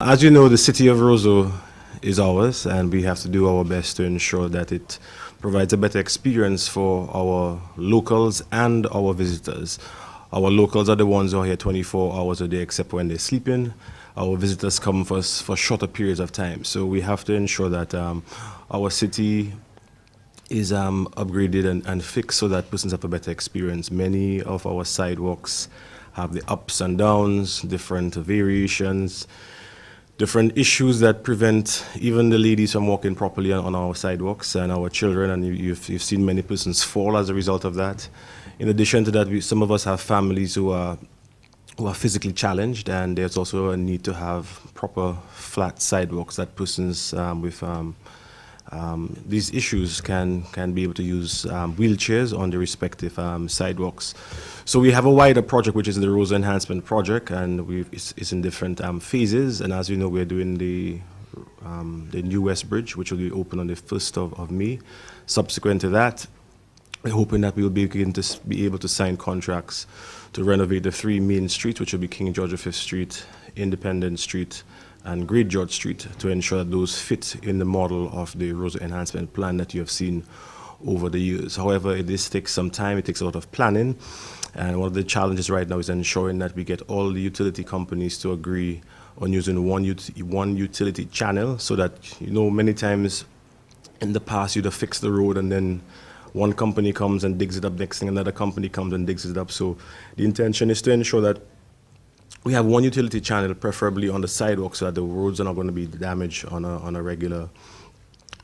As you know, the city of Roseau is ours, and we have to do our best to ensure that it provides a better experience for our locals and our visitors. Our locals are the ones who are here 24 hours a day, except when they're sleeping. Our visitors come for us for shorter periods of time. So we have to ensure that our city is upgraded and fixed so that persons have a better experience. Many of our sidewalks have the ups and downs, different variations, different issues that prevent even the ladies from walking properly on our sidewalks and our children, and you've seen many persons fall as a result of that. In addition to that, some of us have families who are physically challenged, and there's also a need to have proper flat sidewalks that persons with these issues can be able to use wheelchairs on the respective sidewalks. So we have a wider project, which is the Roseau Enhancement Project, and it's in different phases. And as you know, we're doing the New West Bridge, which will be open on the 1st of May. Subsequent to that, we're hoping that we will begin to be able to sign contracts to renovate the 3 main streets, which will be King George V Street, Independence Street, and Great George Street, to ensure that those fit in the model of the Roseau Enhancement Plan that you have seen over the years. However, this takes some time, it takes a lot of planning, and one of the challenges right now is ensuring that we get all the utility companies to agree on using one utility channel, so that, many times in the past you'd have fixed the road and then one company comes and digs it up, next thing another company comes and digs it up. So the intention is to ensure that we have one utility channel, preferably on the sidewalk, so that the roads are not going to be damaged on a regular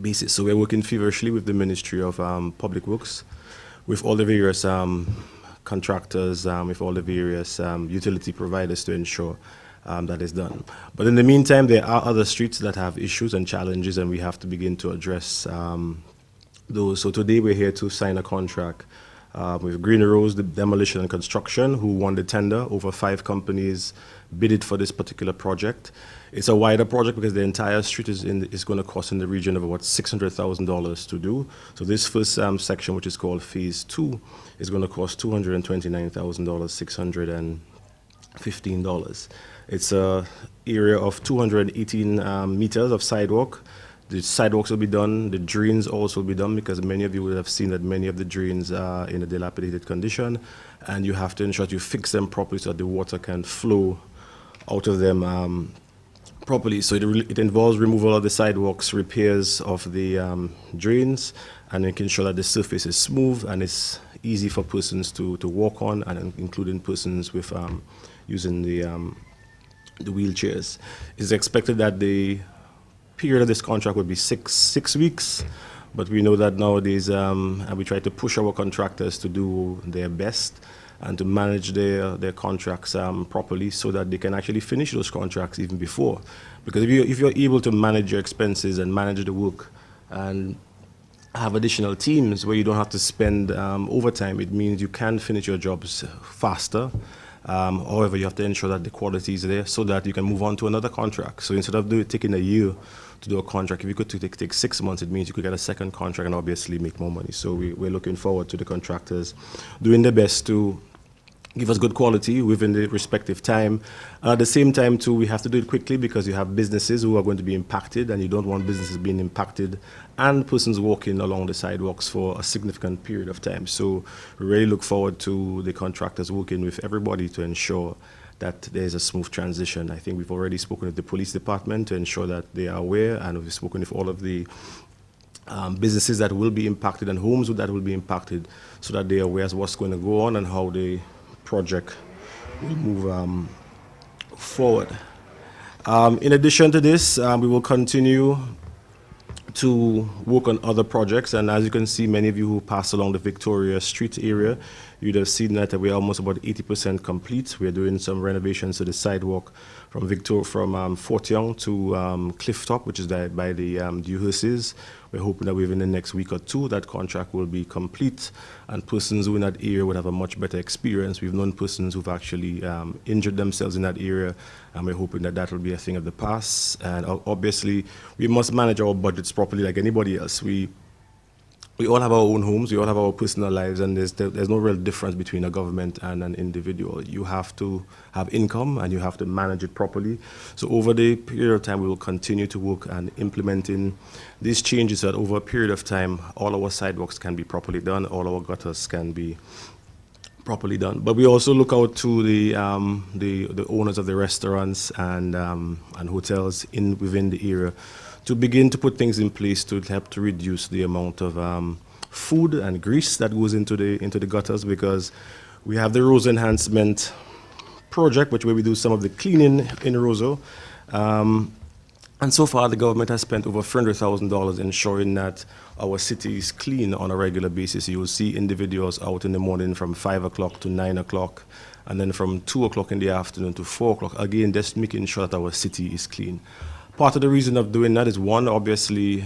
basis. So we're working feverishly with the Ministry of Public Works, with all the various contractors, with all the various utility providers to ensure that is done. But in the meantime, there are other streets that have issues and challenges, and we have to begin to address those. So today we're here to sign a contract with Greenrose, the Demolition and Construction, who won the tender. Over 5 companies bidded for this particular project. It's a wider project because the entire street is going to cost in the region of about $600,000 to do. So this first section, which is called Phase 2, is going to cost $229,615. It's an area of 218 meters of sidewalk. The sidewalks will be done, the drains also will be done, because many of you would have seen that many of the drains are in a dilapidated condition, and you have to ensure that you fix them properly so that the water can flow out of them properly. So it involves removal of the sidewalks, repairs of the drains, and making sure that the surface is smooth and it's easy for persons to walk on, and including persons with using the wheelchairs. It's expected that the period of this contract would be six weeks, but we know that nowadays, and we try to push our contractors to do their best and to manage their contracts properly, so that they can actually finish those contracts even before. Because if you're able to manage your expenses and manage the work and have additional teams where you don't have to spend overtime, it means you can finish your jobs faster. However, you have to ensure that the quality is there so that you can move on to another contract. So instead of taking a year to do a contract, if you could take 6 months, it means you could get a second contract and obviously make more money. So we're looking forward to the contractors doing their best to give us good quality within the respective time. At the same time, too, we have to do it quickly, because you have businesses who are going to be impacted, and you don't want businesses being impacted and persons walking along the sidewalks for a significant period of time. So we really look forward to the contractors working with everybody to ensure that there's a smooth transition. I think we've already spoken with the police department to ensure that they are aware, and we've spoken with all of the businesses that will be impacted and homes that will be impacted, so that they are aware of what's going to go on and how the project will move forward. In addition to this, we will continue to work on other projects, and as you can see, many of you who pass along the Victoria Street area, you'd have seen that we're almost about 80% complete. We're doing some renovations to the sidewalk from Fort Young to Clifftop, which is by the Dewhursts. We're hoping that within the next week or two, that contract will be complete, and persons who in that area would have a much better experience. We've known persons who've actually injured themselves in that area, and we're hoping that that will be a thing of the past. And obviously, we must manage our budgets properly like anybody else. We we all have our own homes, we all have our personal lives, and there's no real difference between a government and an individual. You have to have income and you have to manage it properly. So over the period of time, we will continue to work on implementing these changes so that over a period of time, all our sidewalks can be properly done, all our gutters can be properly done. But we also look out to the owners of the restaurants and hotels within the area to begin to put things in place to help to reduce the amount of food and grease that goes into the gutters, because we have the Rose Enhancement project, where we do some of the cleaning in Roseau. And so far, the government has spent over $300,000 ensuring that our city is clean on a regular basis. You will see individuals out in the morning from 5 o'clock to 9 o'clock, and then from 2 o'clock in the afternoon to 4 o'clock. Again, just making sure that our city is clean. Part of the reason of doing that is, one, obviously,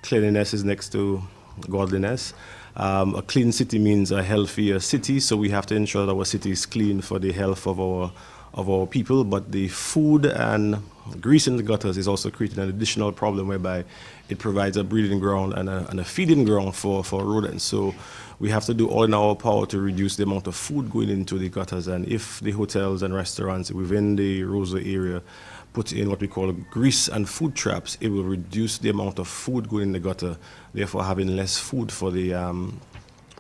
cleanliness is next to godliness. A clean city means a healthier city, so we have to ensure that our city is clean for the health of our people. But the food and grease in the gutters is also creating an additional problem, whereby it provides a breeding ground and a feeding ground for rodents. So we have to do all in our power to reduce the amount of food going into the gutters. And if the hotels and restaurants within the Roseau area put in what we call grease and food traps, it will reduce the amount of food going in the gutter, therefore having less food for the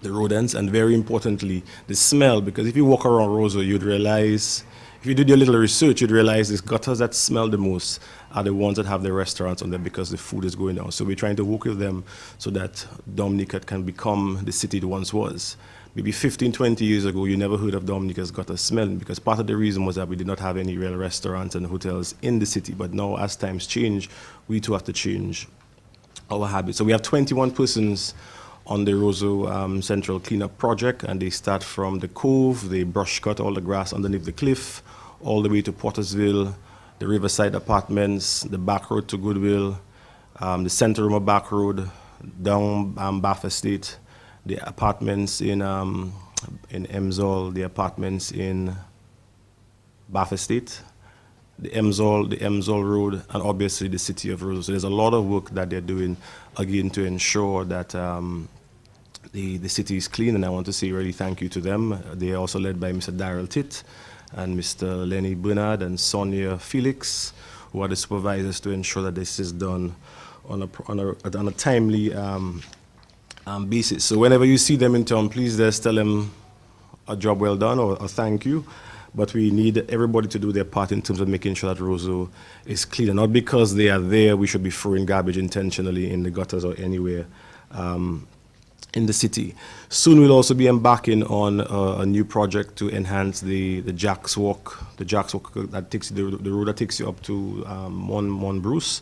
rodents, and very importantly, the smell. Because if you walk around Roseau, you'd realize, if you did your little research, you'd realize these gutters that smell the most are the ones that have the restaurants on them, because the food is going down. So we're trying to work with them so that Dominica can become the city it once was. Maybe 15, 20 years ago, you never heard of Dominica's gutter smelling, because part of the reason was that we did not have any real restaurants and hotels in the city. But now, as times change, we too have to change our habits. So we have 21 persons on the Roseau Central Cleanup Project, and they start from the Cove, they brush cut all the grass underneath the cliff, all the way to Pottersville, the Riverside Apartments, the back road to Goodwill, the Center Room of Back Road, down Bath Estate, the apartments in Emsall, the apartments in Bath Estate, the Emsall Road, and obviously the city of Roseau. So there's a lot of work that they're doing, again, to ensure that the city is clean, and I want to say really thank you to them. They are also led by Mr. Darrell Titt and Mr. Lenny Bernard and Sonia Felix, who are the supervisors to ensure that this is done on a timely basis. So whenever you see them in town, please just tell them a job well done or a thank you. But we need everybody to do their part in terms of making sure that Roseau is clean. And not because they are there, we should be throwing garbage intentionally in the gutters or anywhere in the city. Soon we'll also be embarking on a new project to enhance the Jack's Walk, that takes the road that takes you up to Mon Bruce.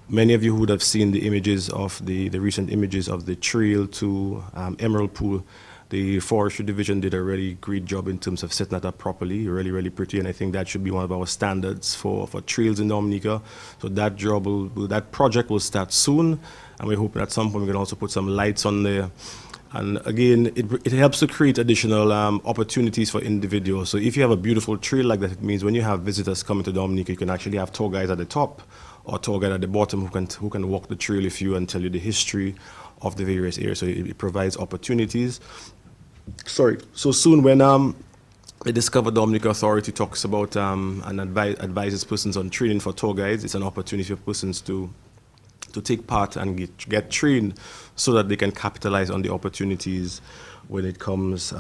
Many of you would have seen the images of the recent images of the trail to Emerald Pool. The Forestry Division did a really great job in terms of setting that up properly, really, really pretty, and I think that should be one of our standards for trails in Dominica. So that that project will start soon, and we're hoping at some point we can also put some lights on there. And again, it helps to create additional opportunities for individuals. So if you have a beautiful trail like that, it means when you have visitors coming to Dominica, you can actually have tour guides at the top or tour guide at the bottom who can walk the trail with you and tell you the history of the various areas. So it provides opportunities. So soon when the Discover Dominica Authority talks about and advises persons on training for tour guides, it's an opportunity for persons to take part and get trained so that they can capitalize on the opportunities when it comes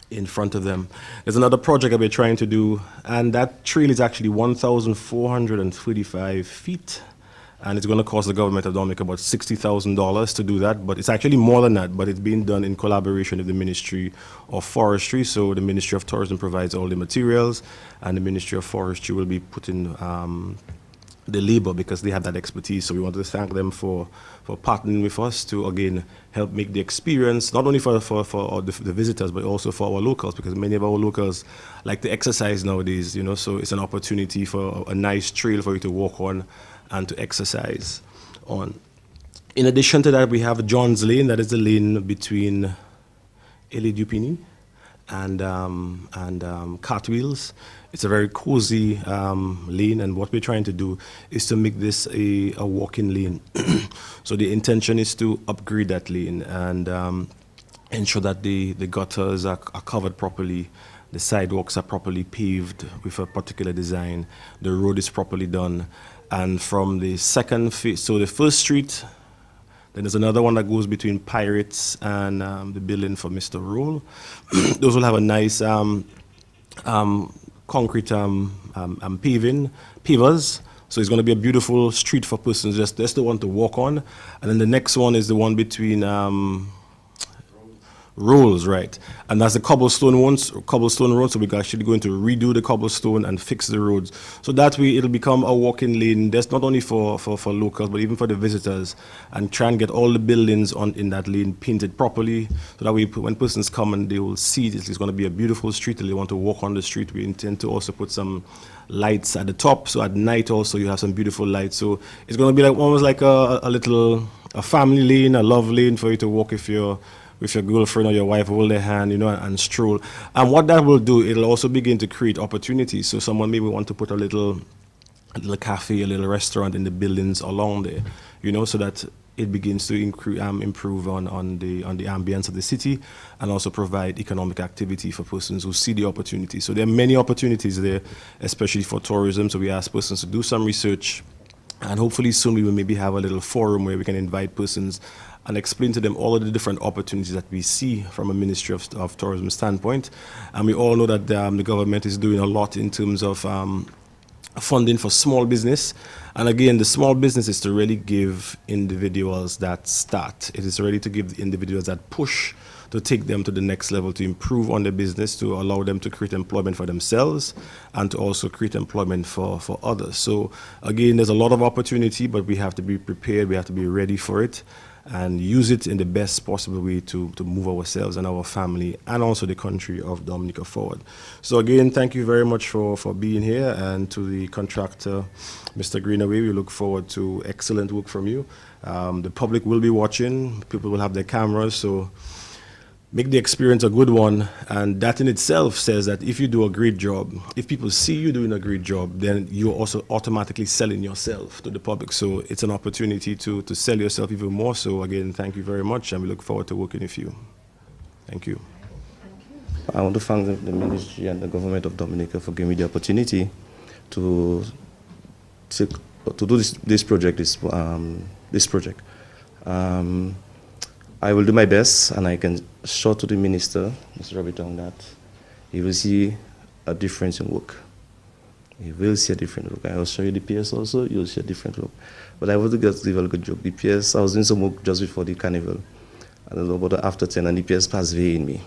in front of them. There's another project that we're trying to do, and that trail is actually 1,435 feet. And it's going to cost the government of Dominica about $60,000 to do that, but it's actually more than that, but it's being done in collaboration with the Ministry of Forestry. So the Ministry of Tourism provides all the materials, and the Ministry of Forestry will be putting the labor because they have that expertise. So we want to thank them for partnering with us to, again, help make the experience, not only for the visitors, but also for our locals, because many of our locals like to exercise nowadays, you know, so it's an opportunity for a nice trail for you to walk on and to exercise on. In addition to that, we have John's Lane. That is the lane between Elie Dupini and cartwheels. It's a very cozy lane, and what we're trying to do is to make this a walking lane. So the intention is to upgrade that lane and ensure that the gutters are covered properly, the sidewalks are properly paved with a particular design, the road is properly done, and from the second phase, so the first street, then there's another one that goes between Pirates and the building for Mr. Roll. Those will have a nice concrete pavers. So it's going to be a beautiful street for persons just to want to walk on. And then the next one is the one between Rolls, right? And that's the cobblestone road. So we're actually going to redo the cobblestone and fix the roads. So that way it'll become a walking lane. That's not only for locals, but even for the visitors. And try and get all the buildings in that lane painted properly. So that way when persons come and they will see it's going to be a beautiful street and they want to walk on the street. We intend to also put some lights at the top. So at night also you have some beautiful lights. So it's going to be like almost like a family lane, a love lane for you to walk with your girlfriend or your wife, hold their hand, and stroll. And what that will do, it'll also begin to create opportunities. So someone maybe want to put a little cafe, a little restaurant in the buildings along there, so that it begins to improve on the ambience of the city and also provide economic activity for persons who see the opportunity. So there are many opportunities there, especially for tourism. So we ask persons to do some research, and hopefully soon we will maybe have a little forum where we can invite persons and explain to them all of the different opportunities that we see from a Ministry of Tourism standpoint. And we all know that the government is doing a lot in terms of funding for small business. And again, the small business is to really give individuals that start. It is really to give the individuals that push to take them to the next level, to improve on their business, to allow them to create employment for themselves and to also create employment for others. So again, there's a lot of opportunity, but we have to be prepared, we have to be ready for it, and use it in the best possible way to move ourselves and our family and also the country of Dominica forward. So again, thank you very much for being here, and to the contractor, Mr. Greenaway, we look forward to excellent work from you. The public will be watching, people will have their cameras, so make the experience a good one, and that in itself says that if you do a great job, if people see you doing a great job, then you're also automatically selling yourself to the public. So it's an opportunity to sell yourself even more. So again, thank you very much, and we look forward to working with you. Thank you. I want to thank the ministry and the government of Dominica for giving me the opportunity to do this project. I will do my best, and I can show to the minister, Mr. Robitong, that he will see a difference in work. He will see a different look. I will show you the PS also, you'll see a different look. But I want to give a good joke. The PS, I was doing some work just before the carnival. I don't know about after 10, and the PS passed away in me.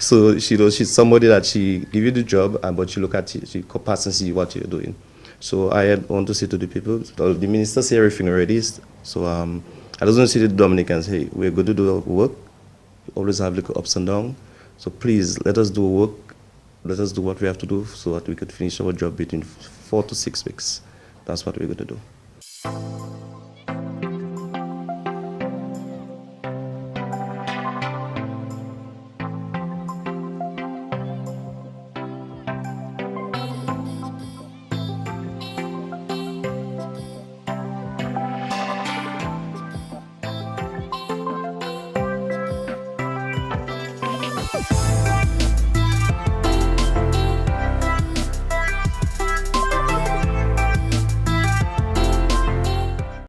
So she's somebody that she give you the job, but she look at it, she pass and see what you're doing. So I want to say to the people, the minister say everything already, so I just want to say to the Dominicans, hey, we're going to do our work. We always have little ups and downs. So please, let us do work. Let us do what we have to do so that we could finish our job between 4 to 6 weeks. That's what we're going to do.